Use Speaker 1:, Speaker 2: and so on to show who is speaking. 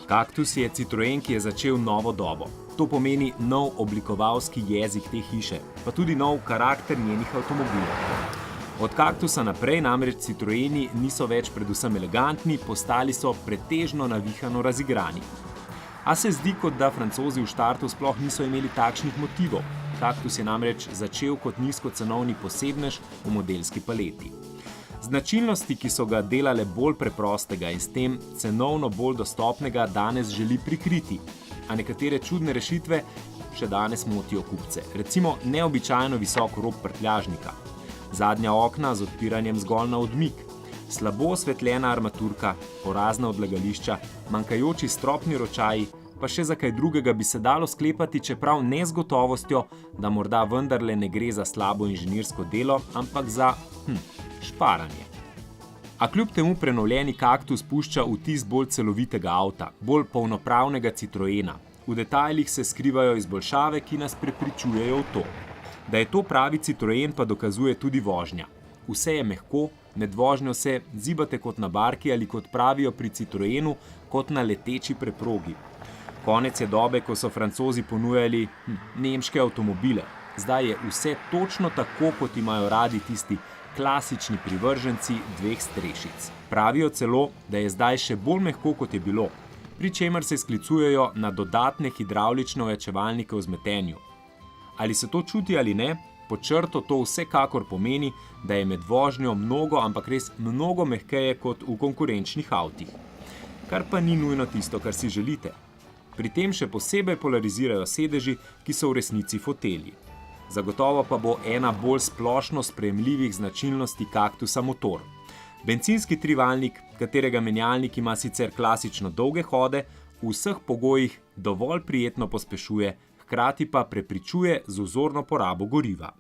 Speaker 1: Kaktus je Citroen, ki je začel novo dobo. To pomeni nov oblikovalski jezik te hiše, pa tudi nov karakter njenih avtomobilov. Od Kaktusa naprej namreč Citroeni niso več predvsem elegantni, postali so pretežno navihano razigrani. A se zdi, kot da Francozi v štartu sploh niso imeli takšnih motivov. Kaktus je namreč začel kot nizkocenovni posebnež v modelski paleti. Značilnosti, ki so ga delale bolj preprostega in s tem cenovno bolj dostopnega, danes želi prikriti. A nekatere čudne rešitve še danes motijo kupce. Recimo neobičajno visok rob prtljažnika. Zadnja okna z odpiranjem zgolj na odmik, slabo osvetljena armaturka, porazna odlagališča, manjkajoči stropni ročaji, pa še za kaj drugega bi se dalo sklepati, čeprav ne z gotovostjo, da morda vendarle ne gre za slabo inženirsko delo, ampak za šparanje. A kljub temu prenovljeni Kaktus pušča vtis bolj celovitega avta, bolj polnopravnega Citroena. V detajlih se skrivajo izboljšave, ki nas prepričujejo v to. Da je to pravi Citroen, pa dokazuje tudi vožnja. Vse je mehko, med vožnjo se zibate kot na barki ali kot pravijo pri Citroenu, kot na leteči preprogi. Konec je dobe, ko so Francozi ponujali nemške avtomobile. Zdaj je vse točno tako, kot imajo radi tisti klasični privrženci dveh strešic. Pravijo celo, da je zdaj še bolj mehko, kot je bilo, pri čemer se sklicujejo na dodatne hidravlične ojačevalnike v vzmetenju. Ali se to čuti ali ne, pod črto to vsekakor pomeni, da je med vožnjo mnogo, ampak res mnogo mehkeje kot v konkurenčnih avtih. Kar pa ni nujno tisto, kar si želite. Pri tem še posebej polarizirajo sedeži, ki so v resnici fotelji. Zagotovo pa bo ena bolj splošno sprejemljivih značilnosti Kaktusa motor. Bencinski trivaljnik, katerega menjalnik ima sicer klasično dolge hode, v vseh pogojih dovolj prijetno pospešuje, hkrati pa prepričuje z vzorno porabo goriva.